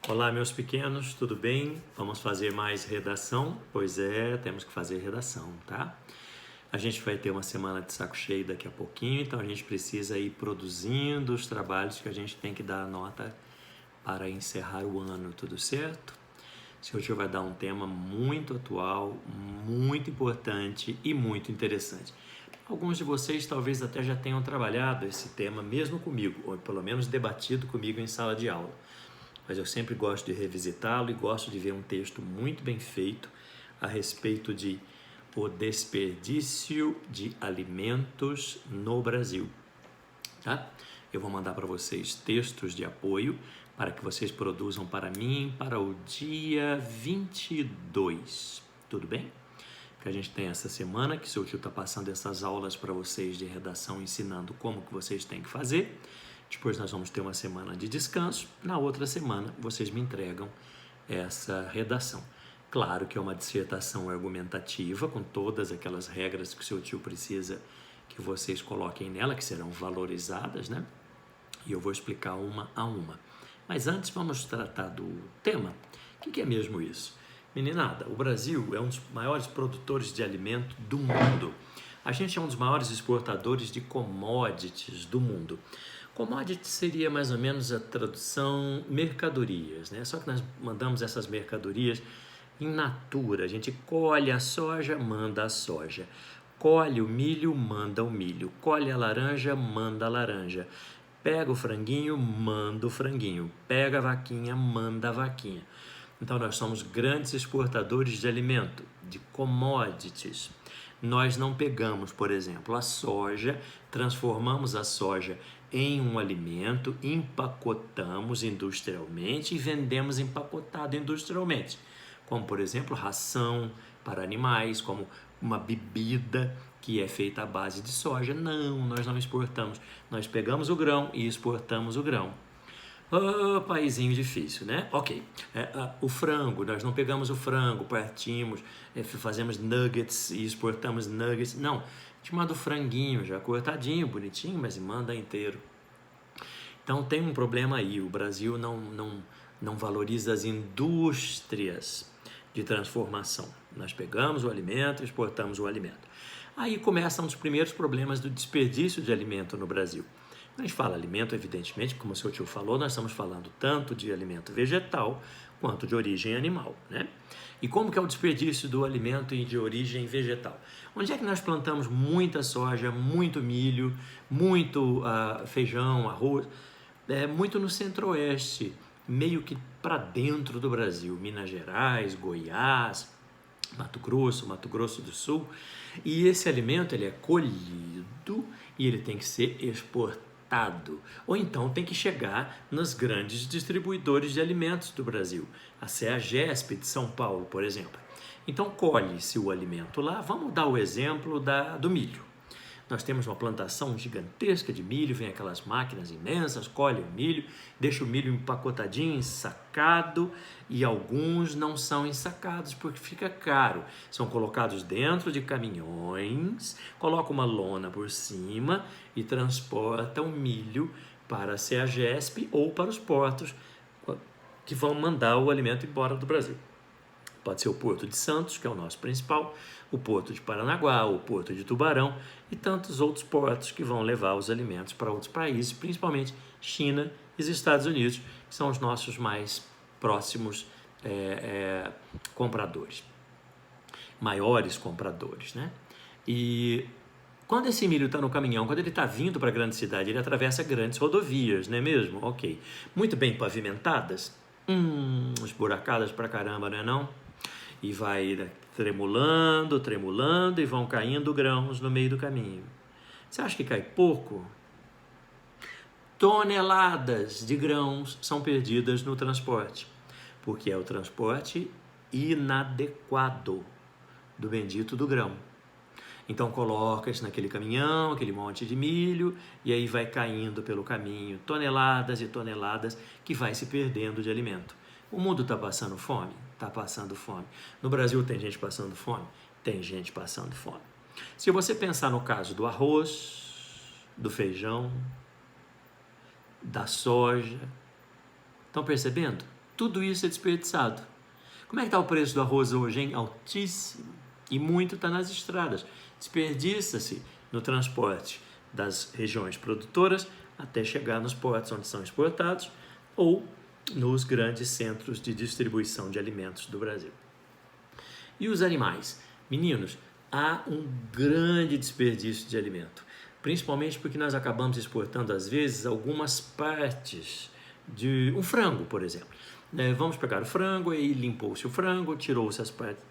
Olá, meus pequenos, tudo bem? Vamos fazer mais redação? Pois é, temos que fazer redação, tá? A gente vai ter uma semana de saco cheio daqui a pouquinho, então a gente precisa ir produzindo os trabalhos que a gente tem que dar a nota para encerrar o ano, tudo certo? Se hoje vai dar um tema muito atual, muito importante e muito interessante. Alguns de vocês talvez até já tenham trabalhado esse tema mesmo comigo, ou pelo menos debatido comigo em sala de aula. Mas eu sempre gosto de revisitá-lo e gosto de ver um texto muito bem feito a respeito de o desperdício de alimentos no Brasil. Tá? Eu vou mandar para vocês textos de apoio para que vocês produzam para mim para o dia 22. Tudo bem? Que a gente tem essa semana que o seu tio está passando essas aulas para vocês de redação, ensinando como que vocês têm que fazer. Depois nós vamos ter uma semana de descanso. Na outra semana vocês me entregam essa redação. Claro que é uma dissertação argumentativa com todas aquelas regras que o seu tio precisa que vocês coloquem nela, que serão valorizadas, né? E eu vou explicar uma a uma. Mas antes vamos tratar do tema. O que é mesmo isso? Meninada, o Brasil é um dos maiores produtores de alimento do mundo. A gente é um dos maiores exportadores de commodities do mundo. Commodity seria mais ou menos a tradução mercadorias, né? Só que nós mandamos essas mercadorias in natura. A gente colhe a soja, manda a soja. Colhe o milho, manda o milho. Colhe a laranja, manda a laranja. Pega o franguinho, manda o franguinho. Pega a vaquinha, manda a vaquinha. Então nós somos grandes exportadores de alimento, de commodities. Nós não pegamos, por exemplo, a soja, transformamos a soja em um alimento, empacotamos industrialmente e vendemos empacotado industrialmente, como por exemplo ração para animais, como uma bebida que é feita à base de soja. Não, nós não exportamos, nós pegamos o grão e exportamos o grão. Oh, paísinho difícil, né? Ok. O frango, nós não pegamos o frango, partimos, fazemos nuggets e exportamos nuggets. Não, a gente manda o franguinho já cortadinho, bonitinho, mas manda inteiro. Então tem um problema aí, o Brasil não valoriza as indústrias de transformação. Nós pegamos o alimento e exportamos o alimento. Aí começam os primeiros problemas do desperdício de alimento no Brasil. Quando a gente fala alimento, evidentemente, como o seu tio falou, nós estamos falando tanto de alimento vegetal quanto de origem animal, né? E como que é o desperdício do alimento de origem vegetal? Onde é que nós plantamos muita soja, muito milho, muito feijão, arroz? Muito no centro-oeste, meio que para dentro do Brasil, Minas Gerais, Goiás, Mato Grosso do Sul. E esse alimento ele é colhido e ele tem que ser exportado. Ou então tem que chegar nos grandes distribuidores de alimentos do Brasil, a CEAGESP de São Paulo, por exemplo. Então colhe-se o alimento lá. Vamos dar o exemplo do milho. Nós temos uma plantação gigantesca de milho, vem aquelas máquinas imensas, colhe o milho, deixa o milho empacotadinho, ensacado, e alguns não são ensacados porque fica caro. São colocados dentro de caminhões, coloca uma lona por cima e transporta o milho para a CEAGESP ou para os portos que vão mandar o alimento embora do Brasil. Pode ser o Porto de Santos, que é o nosso principal, o Porto de Paranaguá, o Porto de Tubarão e tantos outros portos que vão levar os alimentos para outros países, principalmente China e os Estados Unidos, que são os nossos mais próximos compradores, maiores compradores, né? E quando esse milho está no caminhão, quando ele está vindo para a grande cidade, ele atravessa grandes rodovias, não é mesmo? Ok. Muito bem pavimentadas, esburacadas pra caramba, não é não? E vai tremulando, tremulando e vão caindo grãos no meio do caminho. Você acha que cai pouco? Toneladas de grãos são perdidas no transporte, porque é o transporte inadequado do bendito do grão. Então coloca isso naquele caminhão, aquele monte de milho, e aí vai caindo pelo caminho toneladas e toneladas que vai se perdendo de alimento. O mundo está passando fome? Está passando fome. No Brasil tem gente passando fome? Tem gente passando fome. Se você pensar no caso do arroz, do feijão, da soja, estão percebendo? Tudo isso é desperdiçado. Como é que está o preço do arroz hoje, hein? Altíssimo. E muito está nas estradas. Desperdiça-se no transporte das regiões produtoras até chegar nos portos onde são exportados ou nos grandes centros de distribuição de alimentos do Brasil. E os animais? Meninos, há um grande desperdício de alimento, principalmente porque nós acabamos exportando, às vezes, algumas partes de um frango, por exemplo. Vamos pegar o frango e limpou-se o frango, tirou-se as partes.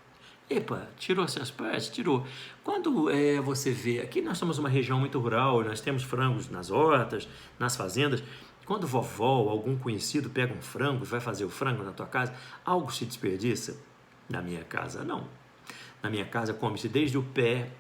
Epa, tirou-se as partes? Tirou. Quando você vê, aqui nós somos uma região muito rural, nós temos frangos nas hortas, nas fazendas. Quando vovó ou algum conhecido pega um frango e vai fazer o frango na tua casa, algo se desperdiça? Na minha casa, não. Na minha casa come-se desde o pé,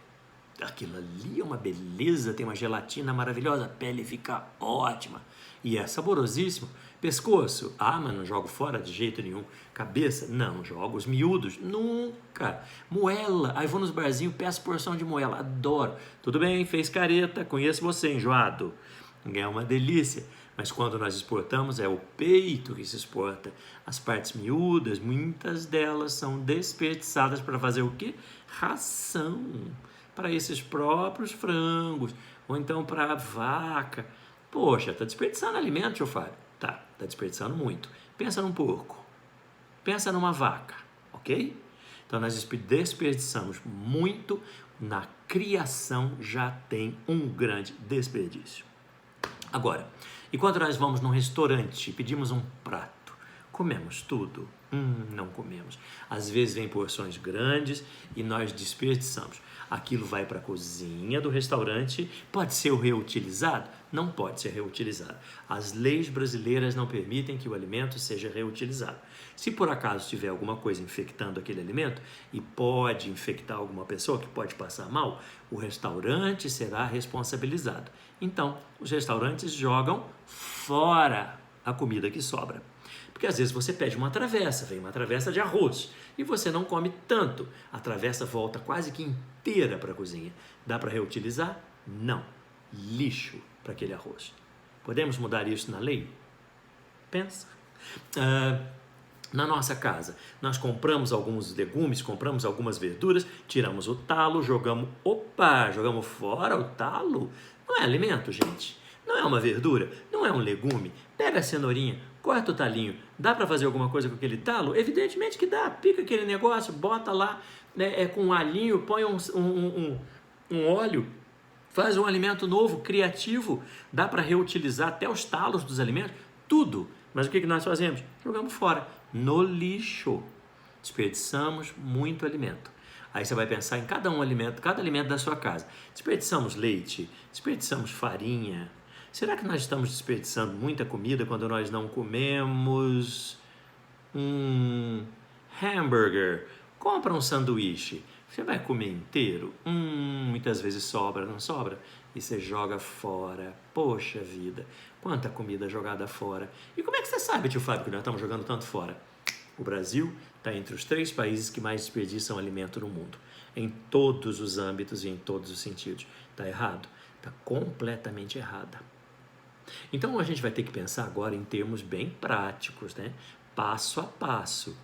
aquilo ali é uma beleza, tem uma gelatina maravilhosa, a pele fica ótima e é saborosíssimo. Pescoço, mas não jogo fora de jeito nenhum. Cabeça, não jogo. Os miúdos, nunca. Moela, aí vou nos barzinhos, peço porção de moela, adoro. Tudo bem, fez careta, conheço você, enjoado. É uma delícia. Mas quando nós exportamos, é o peito que se exporta. As partes miúdas, muitas delas são desperdiçadas para fazer o quê? Ração. Para esses próprios frangos. Ou então para a vaca. Poxa, está desperdiçando alimento, tio Fábio? Tá desperdiçando muito. Pensa num porco. Pensa numa vaca, ok? Então nós desperdiçamos muito. Na criação já tem um grande desperdício. Agora, e quando nós vamos num restaurante e pedimos um prato, comemos tudo? Não comemos. Às vezes vem porções grandes e nós desperdiçamos. Aquilo vai para a cozinha do restaurante, pode ser reutilizado? Não pode ser reutilizado. As leis brasileiras não permitem que o alimento seja reutilizado. Se por acaso tiver alguma coisa infectando aquele alimento e pode infectar alguma pessoa que pode passar mal, o restaurante será responsabilizado. Então, os restaurantes jogam fora a comida que sobra. Porque às vezes você pede uma travessa, vem uma travessa de arroz e você não come tanto. A travessa volta quase que inteira para a cozinha. Dá para reutilizar? Não. Lixo para aquele arroz. Podemos mudar isso na lei? Pensa. Na nossa casa, nós compramos alguns legumes, compramos algumas verduras, tiramos o talo, jogamos fora o talo. Não é alimento, gente. Não é uma verdura, não é um legume. Pega a cenourinha, corta o talinho. Dá para fazer alguma coisa com aquele talo? Evidentemente que dá. Pica aquele negócio, bota lá com um alhinho, põe um óleo, faz um alimento novo, criativo. Dá para reutilizar até os talos dos alimentos, tudo. Mas o que nós fazemos? Jogamos fora, no lixo. Desperdiçamos muito alimento. Aí você vai pensar em cada alimento da sua casa. Desperdiçamos leite, desperdiçamos farinha. Será que nós estamos desperdiçando muita comida quando nós não comemos um hambúrguer? Compra um sanduíche. Você vai comer inteiro? Muitas vezes sobra, não sobra? E você joga fora. Poxa vida, quanta comida jogada fora. E como é que você sabe, tio Fábio, que nós estamos jogando tanto fora? O Brasil está entre os 3 países que mais desperdiçam alimento no mundo. Em todos os âmbitos e em todos os sentidos. Está errado? Está completamente errada. Então a gente vai ter que pensar agora em termos bem práticos, né? Passo a passo.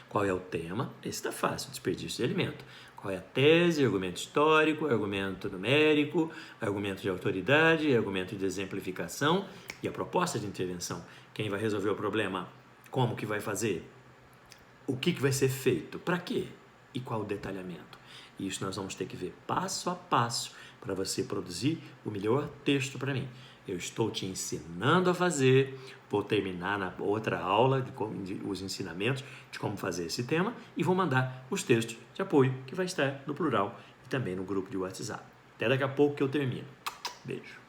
Qual é o tema? Esse está fácil, desperdício de alimento. Qual é a tese, argumento histórico, argumento numérico, argumento de autoridade, argumento de exemplificação e a proposta de intervenção. Quem vai resolver o problema? Como que vai fazer? O que vai ser feito? Para quê? E qual o detalhamento? Isso nós vamos ter que ver passo a passo para você produzir o melhor texto para mim. Eu estou te ensinando a fazer, vou terminar na outra aula os ensinamentos de como fazer esse tema e vou mandar os textos de apoio que vai estar no plural e também no grupo de WhatsApp. Até daqui a pouco que eu termino. Beijo.